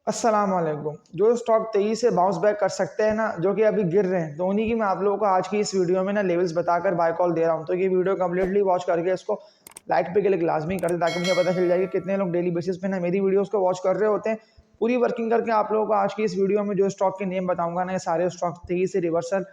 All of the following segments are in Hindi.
अस्सलाम वालेकुम। जो स्टॉक तेजी से बाउंस बैक कर सकते हैं ना, जो कि अभी गिर रहे हैं, तो उन्हीं की मैं आप लोगों को आज की इस वीडियो में ना लेवल्स बताकर बाय कॉल दे रहा हूं। तो ये वीडियो कंप्लीटली वॉच करके इसको लाइक पे क्लिक लाजमी कर दे, ताकि मुझे पता चल जाए कि कितने लोग डेली बेसिस पे ना मेरी वीडियोस को वॉच कर रहे होते हैं। पूरी वर्किंग करके आप लोगों को आज की इस वीडियो में जो स्टॉक के नेम बताऊंगा ना, ये सारे स्टॉक तेजी से रिवर्सल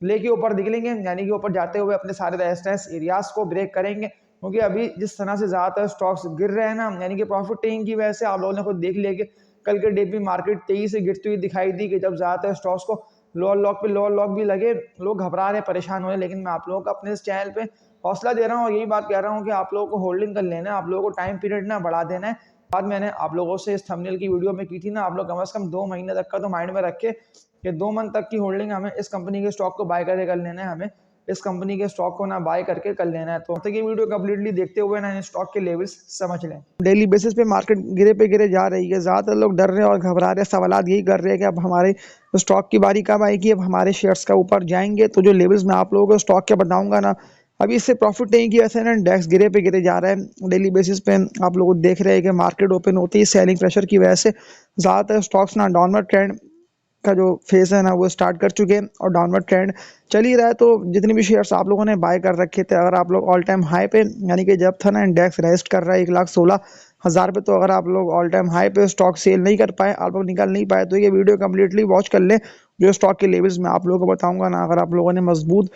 लेके ऊपर निकलेंगे, यानी कि ऊपर जाते हुए अपने सारे रेजिस्टेंस एरियाज को ब्रेक करेंगे। क्योंकि अभी जिस तरह से ज़्यादातर स्टॉक्स गिर रहे हैं ना, यानी कि प्रॉफिट टेकिंग की वजह से आप लोगों ने खुद देख लिया कि कल के डे पे मार्केट तेजी से गिरती हुई दिखाई दी कि जब ज़्यादातर स्टॉक्स को लोअर लॉक पे लोअर लॉक भी लगे, लोग घबरा रहे, परेशान हो रहे। लेकिन मैं आप लोगों को अपने इस चैनल पे हौसला दे रहा हूँ और यही बात कह रहा हूँ कि आप लोगों को होल्डिंग कर लेना है, आप लोगों को टाइम पीरियड ना बढ़ा देना है। बात मैंने आप लोगों से इस थंबनेल की वीडियो में की थी ना, आप लोग कम से कम 2 महीने तक का तो माइंड में रखे कि 2 मंथ तक की होल्डिंग हमें इस कंपनी के स्टॉक को बाय करके कर लेना है, हमें इस कंपनी के स्टॉक को ना बाय करके कर लेना है। तो ये वीडियो कंप्लीटली देखते हुए ना स्टॉक के लेवल्स समझ लें। डेली बेसिस पे मार्केट गिरे पे गिरे जा रही है, ज़्यादातर लोग डर रहे हैं और घबरा रहे हैं, सवालात यही कर रहे हैं कि अब हमारे स्टॉक की बारी कब आएगी, अब हमारे शेयर्स का ऊपर जाएंगे। तो जो लेवल्स मैं आप लोगों को स्टॉक के बताऊंगा ना, अभी इससे प्रॉफिट नहीं किया वैसे ना इंडेक्स गिरे पे गिरे जा रहा है डेली बेसिस पे। आप लोग देख रहे हैं कि मार्केट ओपन होती है सेलिंग प्रेशर की वजह से ज़्यादातर स्टॉक्स ना डाउनवर्ड ट्रेंड का जो फेज है ना वो स्टार्ट कर चुके हैं और डाउनवर्ड ट्रेंड चल ही रहा है। तो जितने भी शेयर्स आप लोगों ने बाय कर रखे थे, अगर आप लोग ऑल टाइम हाई पे, यानी कि जब था ना इंडेक्स रेस्ट कर रहा है 1,16,000 पे, तो अगर आप लोग ऑल टाइम हाई पे स्टॉक सेल नहीं कर पाए, आप लोग निकाल नहीं पाए, तो ये वीडियो कम्प्लीटली वॉच कर ले। जो स्टॉक के लेवल्स मैं आप लोगों को बताऊंगा ना, अगर आप लोगों ने मजबूत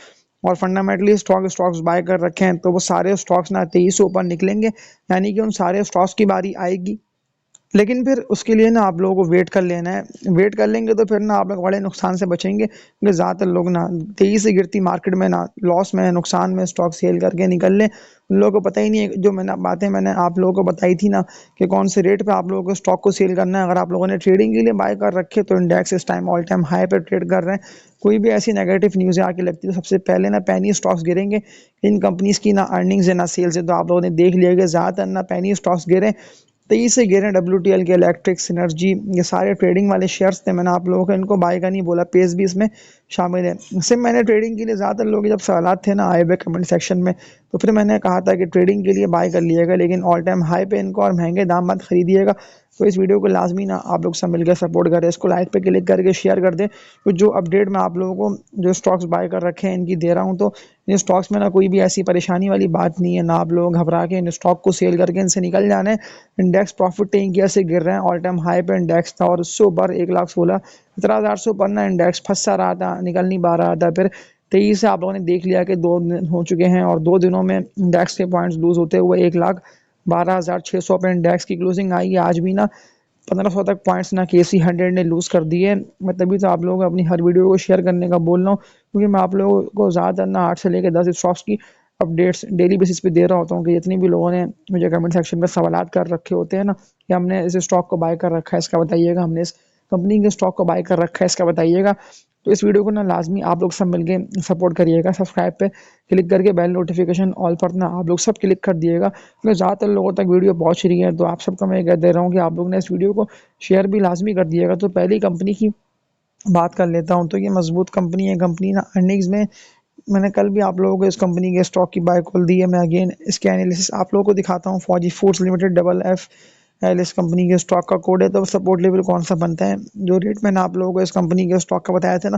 और फंडामेंटली स्टॉक्स बाय कर रखे हैं, तो वो सारे स्टॉक्स ना 23 से ऊपर निकलेंगे, यानी कि उन सारे स्टॉक्स की बारी आएगी। लेकिन फिर उसके लिए ना आप लोगों को वेट कर लेना है। वेट कर लेंगे तो फिर ना आप लोग बड़े नुकसान से बचेंगे, क्योंकि ज़्यादातर लोग ना तेज़ी से गिरती मार्केट में ना लॉस में, नुकसान में स्टॉक सेल करके निकल लें। उन लोगों को पता ही नहीं है जो मैंने आप लोगों को बताई थी ना, कि कौन से रेट पे आप लोगों को स्टॉक को सेल करना है। अगर आप लोगों ने ट्रेडिंग के लिए बाय कर रखे, तो इंडेक्स इस टाइम ऑल टाइम हाई पे ट्रेड कर रहे हैं। कोई भी ऐसी नेगेटिव न्यूज़ आके लगती है तो सबसे पहले ना पेनी स्टॉक्स गिरेंगे। इन कंपनीज़ की ना अर्निंग्स है ना सेल्स है। तो आप लोगों ने देख लिया कि ज़्यादातर ना पेनी स्टॉक्स गिरे, तेजी से गिरे। WTL के, इलेक्ट्रिक, सिनर्जी, ये सारे ट्रेडिंग वाले शेयर्स थे। मैंने आप लोगों को इनको बाय का नहीं बोला, पेस भी इसमें शामिल है। सिर्फ मैंने ट्रेडिंग के लिए, ज़्यादातर लोग जब सवालात थे ना आए हुए कमेंट सेक्शन में, तो फिर मैंने कहा था कि ट्रेडिंग के लिए बाय कर लिएगा, लेकिन ऑल टाइम हाई पे इनको और महंगे दाम मत खरीदिएगा। तो इस वीडियो को लाजमी ना आप लोग सब मिलकर सपोर्ट करें, इसको लाइक पे क्लिक करके शेयर कर दें। तो जो अपडेट मैं आप लोगों को जो स्टॉक्स बाय कर रखे हैं इनकी दे रहा हूँ, तो इन स्टॉक्स में ना कोई भी ऐसी परेशानी वाली बात नहीं है, ना आप लोग घबरा के इन स्टॉक को सेल करके इनसे निकल जाना है। इंडेक्स प्रॉफिट टेकिंग की वजह से गिर रहे हैं, ऑल टाइम हाई पे इंडेक्स था और उससे ऊपर 1,16,17,000 से ऊपर ना इंडेक्स फंसा रहा था, निकल नहीं पा रहा था। फिर तेईस से आप लोगों ने देख लिया कि 2 दिन हो चुके हैं और 2 दिनों में इंडेक्स के पॉइंट्स लूज होते हुए 1,12,600 पे इंडेक्स की क्लोजिंग आई है। आज भी ना 1500 तक पॉइंट्स ना KC 100 ने लूज कर दिए। मैं तभी तो आप लोगों को अपनी हर वीडियो को शेयर करने का बोल रहा हूँ, क्योंकि मैं आप लोगों को ज़्यादातर ना 8 से लेकर 10 स्टॉक्स की अपडेट्स डेली बेसिस पे दे रहा होता हूँ। कि जितने भी लोगों ने मुझे कमेंट सेक्शन में सवालात कर रखे होते हैं ना, कि हमने इस स्टॉक को बाय कर रखा है इसका बताइएगा, हमने इस कंपनी के स्टॉक को बाय कर रखा है इसका बताइएगा। तो इस वीडियो को ना लाजमी आप लोग सब मिलके सपोर्ट करिएगा। सब्सक्राइब पे क्लिक करके बेल नोटिफिकेशन ऑल पर ना आप लोग सब क्लिक कर दिएगा, क्योंकि ज़्यादातर लोगों तक वीडियो पहुंच रही है। तो आप सबको मैं कह दे रहा हूँ कि आप लोग ने इस वीडियो को शेयर भी लाजमी कर दिएगा। तो पहली कंपनी की बात कर लेता हूँ, तो ये मजबूत कंपनी है। कंपनी ना अर्निंग्स में, मैंने कल भी आप लोगों को इस कंपनी के स्टॉक की बाय कॉल दी है। मैं अगेन इसके एनालिसिस आप लोगों को दिखाता हूँ। फौजी फूड्स लिमिटेड, FFL इस कंपनी के स्टॉक का कोड है। तो सपोर्ट लेवल कौन सा बनता है, जो रेट मैंने आप लोगों को इस कंपनी के स्टॉक का बताया था ना,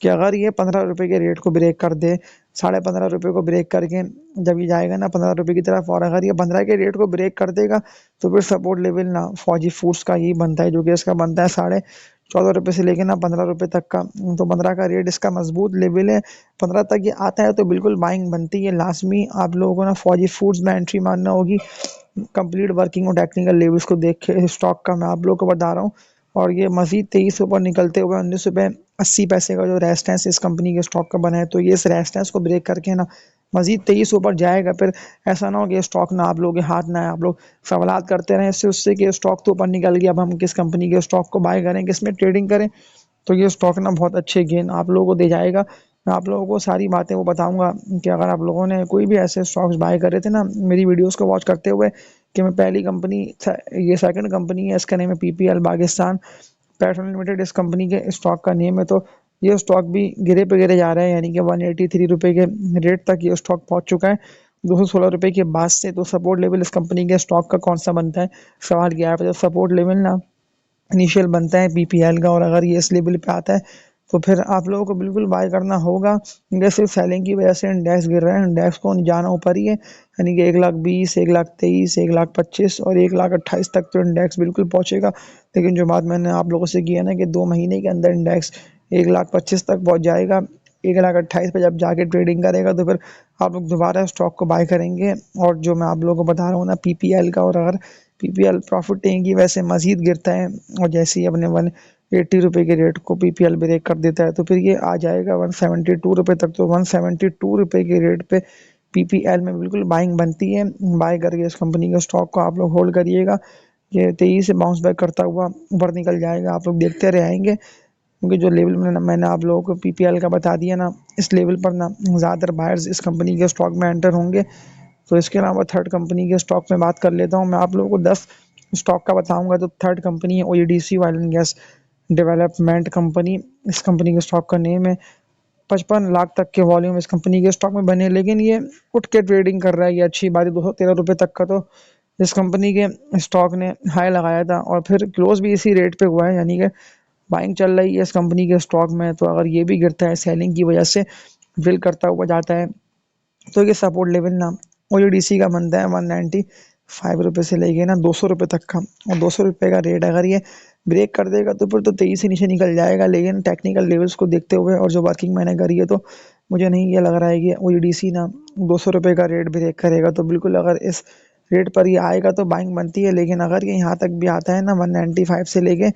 कि अगर ये 15 रुपये के रेट को ब्रेक कर दे, 15.5 रुपये को ब्रेक करके जब ये जाएगा ना 15 रुपये की तरफ, और अगर ये 15 के रेट को ब्रेक कर देगा, तो फिर सपोर्ट लेवल ना फौजी फूड्स का यही बनता है, जो कि इसका बनता है 14.5 रुपये से लेकर ना 15 रुपये तक का। तो 15 का रेट इसका मजबूत लेवल है। 15 तक ये आता है तो बिल्कुल बाइंग बनती है। लाजमी आप लोगों को ना फौजी फूड्स में एंट्री मारना होगी। कंप्लीट वर्किंग और टेक्निकल लेवल्स को देख के स्टॉक का मैं आप लोगों को बता रहा हूँ। और ये मजीद 23 ऊपर निकलते हुए 19 रुपये 80 पैसे का जो रेजिस्टेंस इस कंपनी के स्टॉक का बना है, तो ये इस रेजिस्टेंस को ब्रेक करके ना मजीद 23 ऊपर जाएगा। फिर ऐसा ना हो कि स्टॉक ना आप लोगों के हाथ ना आए, आप लोग सवालात करते रहें इससे उससे कि स्टॉक तो ऊपर निकल गया, अब हम किस कंपनी के स्टॉक को बाय करें, किस में ट्रेडिंग करें। तो ये स्टॉक ना बहुत अच्छे गेन आप लोगों को दे जाएगा। मैं आप लोगों को सारी बातें वो बताऊंगा कि अगर आप लोगों ने कोई भी ऐसे स्टॉक्स बाय करे थे ना मेरी वीडियोस को वॉच करते हुए, कि मैं पहली कंपनी, ये सेकंड कंपनी है, इसका नेम है PPL पाकिस्तान पेट्रोल लिमिटेड, इस कंपनी के स्टॉक का नेम है। तो ये स्टॉक भी गिरे पे गिरे जा रहा है, यानी कि 183 रुपये के रेट तक ये स्टॉक पहुंच चुका है 216 रुपये के बाद से। तो सपोर्ट लेवल इस कंपनी के स्टॉक का कौन सा बनता है, सवाल किया है। तो सपोर्ट लेवल ना इनिशियल बनता है पीपीएल का, और अगर ये इस लेवल पे आता है तो फिर आप लोगों को बिल्कुल बाय करना होगा, क्योंकि सिर्फ सेलिंग की वजह से इंडेक्स गिर रहा है। इंडेक्स को जाना ऊपर ही है, यानी कि 1,20,000, 1,23,000, 1,25,000 और 1,28,000 तक तो इंडेक्स बिल्कुल पहुंचेगा। लेकिन जो बात मैंने आप लोगों से की है ना कि 2 महीने के अंदर इंडेक्स 1,25,000 तक पहुंच जाएगा, 1,28,000 पे जब जाके ट्रेडिंग करेगा तो फिर आप लोग दोबारा स्टॉक को बाय करेंगे। और जो मैं आप लोगों को बता रहा हूँ ना पीपीएल का, और अगर पीपीएल प्रॉफिट टेकिंग की वैसे मजीद गिरता है और जैसे ही अपने 180 रुपये के रेट को पीपीएल ब्रेक कर देता है तो फिर ये आ जाएगा 172 रुपये तक। तो 172 रुपये के रेट पे पीपीएल में बिल्कुल बाइंग बनती है। बाय करके इस कंपनी के स्टॉक को आप लोग होल्ड करिएगा, ये तेजी से बाउंस बैक करता हुआ ऊपर निकल जाएगा, आप लोग देखते रह आएंगे। क्योंकि जो लेवल मैंने आप लोगों को पीपीएल का बता दिया ना, इस लेवल पर ना ज़्यादातर बायर्स इस कंपनी के स्टॉक में एंटर होंगे। तो इसके अलावा थर्ड कंपनी के स्टॉक में बात कर लेता हूँ। मैं आप लोगों को 10 स्टॉक का बताऊंगा। तो थर्ड कंपनी है OEDC oil and gas development company. इस कंपनी के स्टॉक का नेम है। 55 लाख तक के वॉल्यूम इस कंपनी के स्टॉक में बने, लेकिन ये उठ के ट्रेडिंग कर रहा है, ये अच्छी बात है। 213 रुपये तक का तो इस कंपनी के स्टॉक ने हाई लगाया था और फिर क्लोज भी इसी रेट पे हुआ है, यानी कि बाइंग चल रही है इस कंपनी के स्टॉक में। तो अगर ये भी गिरता है सेलिंग की वजह से, ड्रिल करता हुआ जाता है, तो ये सपोर्ट लेवल ना ओईडीसी का बनता है 195 रुपये से लेके ना 200 रुपये तक का। और 200 रुपये का रेट अगर ये ब्रेक कर देगा तो फिर तो तेजी से नीचे निकल जाएगा। लेकिन टेक्निकल लेवल्स को देखते हुए और जो वर्किंग मैंने करी है, तो मुझे नहीं ये लग रहा है कि ओईडीसी ना 200 रुपये का रेट ब्रेक करेगा। तो बिल्कुल अगर इस रेट पर ये आएगा तो बाइंग बनती है। लेकिन अगर ये यहाँ तक भी आता है ना 195 से लेके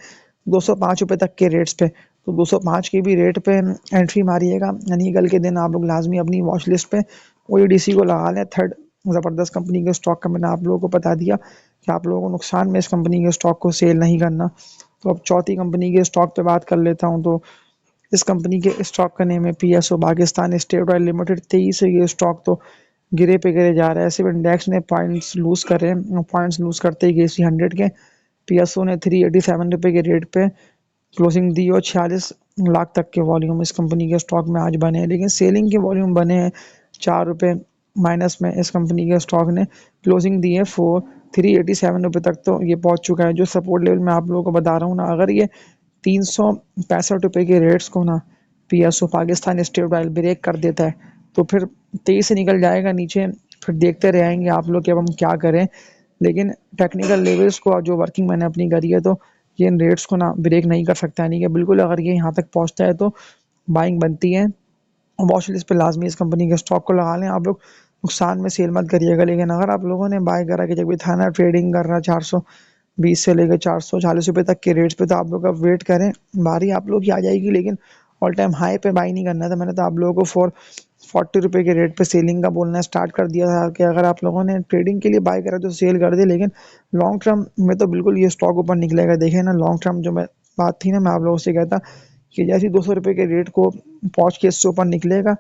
205 रुपये तक के रेट्स पे, तो 205 के भी रेट पे एंट्री मारिएगा, यानी कल के दिन आप लोग लाजमी अपनी वॉच लिस्ट पे ओईडीसी को लगा लें। थर्ड ज़बरदस्त कंपनी के स्टॉक का मैंने आप लोगों को बता दिया कि आप लोगों को नुकसान में इस कंपनी के स्टॉक को सेल नहीं करना। तो अब चौथी कंपनी के स्टॉक पे बात कर लेता हूँ। तो इस कंपनी के स्टॉक का नेम है PSO Pakistan state oil limited. तेजी से ये स्टॉक तो गिरे पे गिरे जा रहा है। सिर्फ इंडेक्स ने पॉइंट्स लूज करे, पॉइंट्स लूज करते ही गेसी 100 के पीएसओ ने 387 रुपये के रेट पे क्लोजिंग दी और 46 लाख तक के वॉल्यूम इस कंपनी के स्टॉक में आज बने हैं। लेकिन सेलिंग के वॉल्यूम बने हैं 4 रुपये माइनस में। इस कंपनी के स्टॉक ने क्लोजिंग दी है 387 रुपये तक, तो ये पहुंच चुका है। जो सपोर्ट लेवल मैं आप लोगों को बता रहा हूँ ना, अगर ये 365 रुपये के रेट्स को ना PSO Pakistan state oil break कर देता है तो फिर तेजी से निकल जाएगा नीचे। फिर देखते रह आएंगे आप लोग कि अब हम क्या करें। लेकिन टेक्निकल लेवल्स को जो वर्किंग मैंने अपनी करी है, तो ये इन रेट्स को ना ब्रेक नहीं कर सकता, यानी कि बिल्कुल अगर ये यहाँ तक पहुँचता है तो बाइंग बनती है। वॉच लिस्ट पे लाजमी इस कंपनी के स्टॉक को लगा लें आप लोग। नुकसान में सेल मत करिएगा। लेकिन अगर आप लोगों ने बाय करा कि जब भी था ना ट्रेडिंग कर रहा 420 से लेकर 440 रुपये तक के रेट्स पे, तो आप लोग अब वेट करें, बारी आप लोग की आ जाएगी। लेकिन ऑल टाइम हाई पे बाई नहीं करना था। मैंने तो आप लोगों को 40 रुपये के रेट पे सेलिंग का बोलना स्टार्ट कर दिया था कि अगर आप लोगों ने ट्रेडिंग के लिए बाय करा तो सेल कर दे। लेकिन लॉन्ग टर्म में तो बिल्कुल ये स्टॉक ऊपर निकलेगा। देखें ना लॉन्ग टर्म जो मैं बात थी ना, मैं आप लोगों से कहता कि जैसे ही 200 रुपये के रेट को पहुँच के इससे ऊपर निकलेगा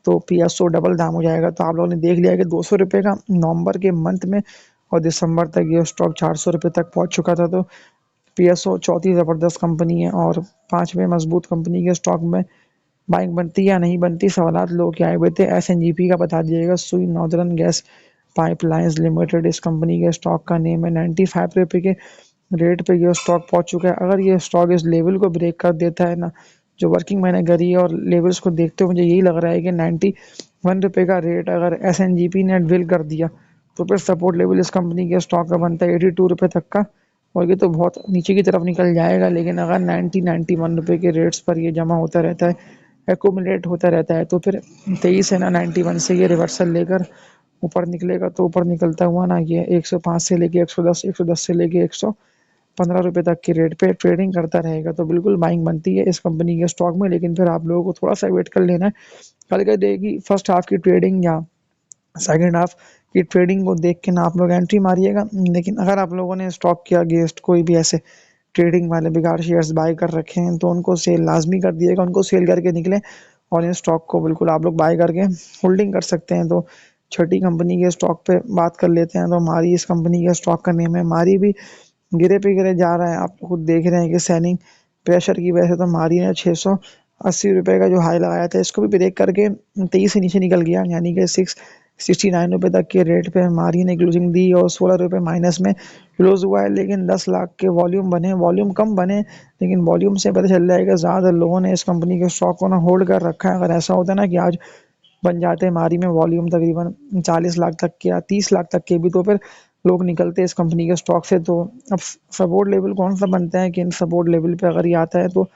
तो पीएसओ डबल दाम हो जाएगा। तो आप लोगों ने देख लिया कि 200 रुपये का नवंबर के मंथ में और दिसंबर तक ये स्टॉक 400 रुपये तक पहुँच चुका था। तो पीएसओ चौथी ज़बरदस्त कंपनी है। और पांचवें मजबूत कंपनी के स्टॉक में बाइक बनती या नहीं बनती, सवालात लोग के आए हुए थे। एसएनजीपी का बता दिएगा, सुई नॉर्दर्न गैस पाइपलाइंस लिमिटेड इस कंपनी के स्टॉक का नेम है। 95 रुपये के रेट पे ये स्टॉक पहुंच चुका है। अगर ये स्टॉक इस लेवल को ब्रेक कर देता है ना, जो वर्किंग मैंने करी है और लेवल्स को देखते हुए मुझे यही लग रहा है कि 91 रुपये का रेट अगर एसएनजीपी ने ड्रिल कर दिया तो फिर सपोर्ट लेवल इस कंपनी के स्टॉक का बनता है 82 रुपये तक का। और ये तो बहुत नीचे की तरफ निकल जाएगा। लेकिन अगर 91 रुपये के रेट्स पर ये जमा होता रहता है, एकोमुलेट होता रहता है, तो फिर 23 है ना 91 से ये रिवर्सल लेकर ऊपर निकलेगा। तो ऊपर निकलता हुआ ना ये 105 से लेके 110, 110 से लेके 115 रुपये तक के रेट पे ट्रेडिंग करता रहेगा। तो बिल्कुल बाइंग बनती है इस कंपनी के स्टॉक में। लेकिन फिर आप लोगों को थोड़ा सा वेट कर लेना है। कल के डे की फर्स्ट हाफ की ट्रेडिंग या सेकेंड हाफ की ट्रेडिंग को देख के ना आप लोग एंट्री मारिएगा। लेकिन अगर आप लोगों ने स्टॉक के अगेंस्ट कोई भी ऐसे ट्रेडिंग वाले बेकार शेयर्स बाय कर रखे हैं तो उनको सेल लाजमी कर दिएगा, उनको सेल करके निकलें और इन स्टॉक को बिल्कुल आप लोग बाय करके होल्डिंग कर सकते हैं। तो छठी कंपनी के स्टॉक पे बात कर लेते हैं। तो मारी इस कंपनी के स्टॉक का नेम है। मारी भी गिरे पे गिरे जा रहा है। आप खुद देख रहे हैं कि सेलिंग प्रेशर की वजह से तो मारी ने 680 रुपये का जो हाई लगाया था इसको भी ब्रेक करके 23 से नीचे निकल गया, यानी कि ₹69 तक के रेट पे मारी ने क्लोजिंग दी और ₹16 माइनस में क्लोज हुआ है। लेकिन 10 लाख के वॉल्यूम बने, वॉल्यूम कम बने, लेकिन वॉल्यूम से पता चल रहा है कि ज़्यादा लोगों ने इस कंपनी के स्टॉक को ना होल्ड कर रखा है। अगर ऐसा होता है ना कि आज बन जाते हैं मारी में वॉल्यूम तकरीबन 40 लाख तक के या 30 लाख तक के भी, तो फिर लोग निकलते इस कंपनी के स्टॉक से। तो अब सपोर्ट लेवल कौन सा बनता है कि इन सपोर्ट लेवल पे अगर ये आता है तो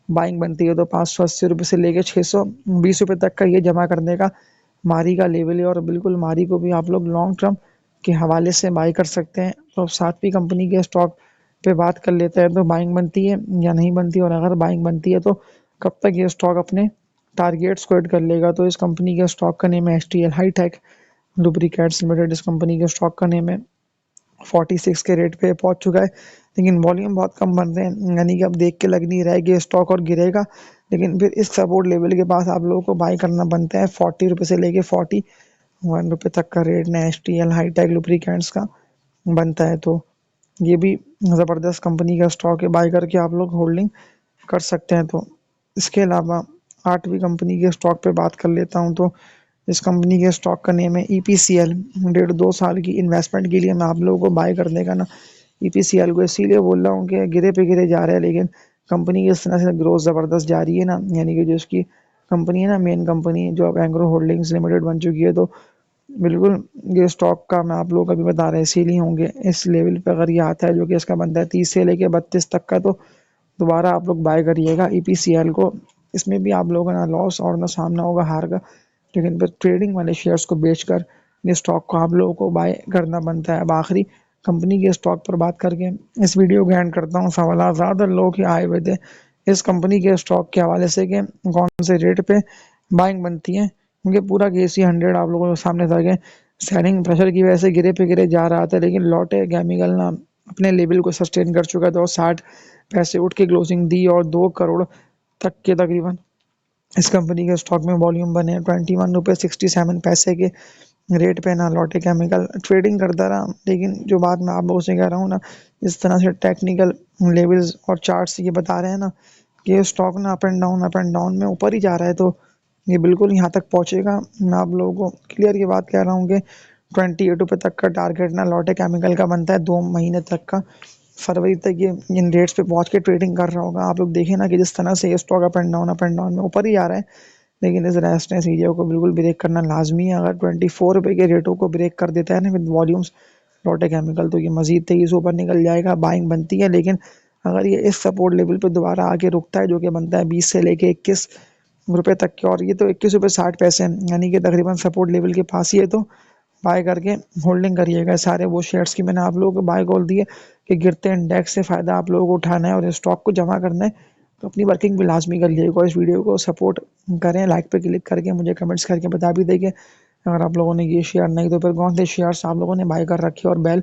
बाइंग बनती है। तो ₹580 से लेके ₹620 तक का ये जमा करने का मारी का लेवल है, और बिल्कुल मारी को भी आप लोग लॉन्ग टर्म के हवाले से बाई कर सकते हैं। तो अब सातवीं कंपनी के स्टॉक पे बात कर लेते हैं, तो बाइंग बनती है या नहीं बनती, और अगर बाइंग बनती है तो कब तक ये स्टॉक अपने टारगेट्स को हिट कर लेगा। तो इस कंपनी के स्टॉक का नेम है HTL हाईटेक लुब्रिकेंट्स लिमिटेड। इस कंपनी के स्टॉक का नेम है, 46 के रेट पे पहुंच चुका है, लेकिन वॉल्यूम बहुत कम बन रहे हैं, यानी कि अब देख के लग नहीं रहा है कि स्टॉक और गिरेगा। लेकिन फिर इस सपोर्ट लेवल के पास आप लोगों को बाई करना बनता है। ₹40 से लेके ₹41 तक का रेट ना HTL हाईटेक लुब्रिकेंट्स का बनता है। तो ये भी ज़बरदस्त कंपनी का स्टॉक है, बाई करके आप लोग होल्डिंग कर सकते हैं। तो इसके अलावा आठवीं कंपनी के स्टॉक पे बात कर लेता हूँ। तो इस कंपनी के स्टॉक का नेम है EPCL। 1.5-2 साल की इन्वेस्टमेंट के लिए मैं आप लोगों को बाय करने का ना EPCL को इसीलिए बोल रहा हूँ कि गिरे पे गिरे जा रहा है, लेकिन कंपनी की इस तरह से ग्रोथ ज़बरदस्त जा रही है ना, यानी कि जो इसकी कंपनी है ना, मेन कंपनी जो अब एंग्रो होल्डिंग्स लिमिटेड बन चुकी है। तो बिल्कुल ये स्टॉक का मैं आप लोगों को अभी बता रहा है, इसीलिए होंगे इस लेवल पे अगर ये आता है जो कि इसका बनता है 30 से लेके 32 तक का, तो दोबारा आप लोग बाय करिएगा EPCL को। इसमें भी आप लोगों का ना लॉस और ना सामना होगा हार का, लेकिन फिर ट्रेडिंग वाले शेयर्स को बेचकर ये स्टॉक को आप लोगों को बाय करना बनता है। अब आखिरी कंपनी के स्टॉक पर बात करके इस वीडियो को एंड करता हूँ। सवाल ज़्यादा लोग ही आए हुए थे इस कंपनी के स्टॉक के हवाले से कि कौन से रेट पे बाइंग बनती है, क्योंकि पूरा KC 100 आप लोगों के सामने था कि सेलिंग प्रेशर की वजह से गिरे पे गिरे जा रहा था, लेकिन लॉटे केमिकल ना अपने लेवल को सस्टेन कर चुका था और 60 पैसे उठ के क्लोजिंग दी और 2 करोड़ तक के तकरीबन इस कंपनी के स्टॉक में वॉल्यूम बने। ₹21.67 के रेट पे ना लॉटे केमिकल ट्रेडिंग करता रहा। लेकिन जो बात मैं आप लोगों से कह रहा हूँ ना, इस तरह से टेक्निकल लेवल्स और चार्ट्स ये बता रहे हैं ना कि ये स्टॉक ना अप एंड डाउन में ऊपर ही जा रहा है, तो ये बिल्कुल यहाँ तक पहुँचेगा। मैं आप लोगों को क्लियर ये बात कह रहा हूँ कि ₹28 तक का टारगेट ना लॉटे केमिकल का बनता है 2 महीने तक का। फरवरी तक ये इन रेट्स पे पहुंच के ट्रेडिंग कर रहा होगा। आप लोग देखें ना कि जिस तरह से ये स्टॉक अप एंड डाउन में ऊपर ही आ रहा है, लेकिन इस रेजिस्टेंस एरिया को बिल्कुल ब्रेक करना लाजमी है। अगर ₹24 के रेटों को ब्रेक कर देता है ना विद वॉल्यूम्स लॉटे केमिकल, तो ये मजीद तेजी से ऊपर निकल जाएगा, बाइंग बनती है। लेकिन अगर ये इस सपोर्ट लेवल पे दोबारा आके रुकता है जो कि बनता है 20 से लेके ₹21 तक के, और ये तो ₹21.60 है, यानी कि तकरीबन सपोर्ट लेवल के पास ही है, तो बाय करके होल्डिंग करिएगा सारे वो शेयर्स की मैंने आप लोगों को बाय कॉल दी है कि गिरते इंडेक्स से फ़ायदा आप लोगों को उठाना है और स्टॉक को जमा करना है। तो अपनी वर्किंग भी लाजमी कर लीजिएगा। इस वीडियो को सपोर्ट करें, लाइक पे क्लिक करके मुझे कमेंट्स करके बता भी देंगे अगर आप लोगों ने ये शेयर नहीं, तो फिर कौन से शेयर्स आप लोगों ने बाय कर रखे और बेल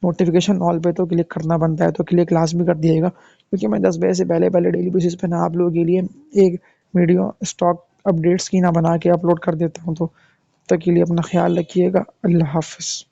नोटिफिकेशन ऑल पे तो क्लिक करना बनता है, तो क्लिक लाजमी कर दिएगा, क्योंकि मैं 10 बजे से पहले पहले डेली बेसिस पे ना आप लोगों के लिए एक वीडियो स्टॉक अपडेट्स की ना बना के अपलोड कर देता हूँ। तो तक के लिए अपना ख्याल रखिएगा। अल्लाह हाफ़िज़।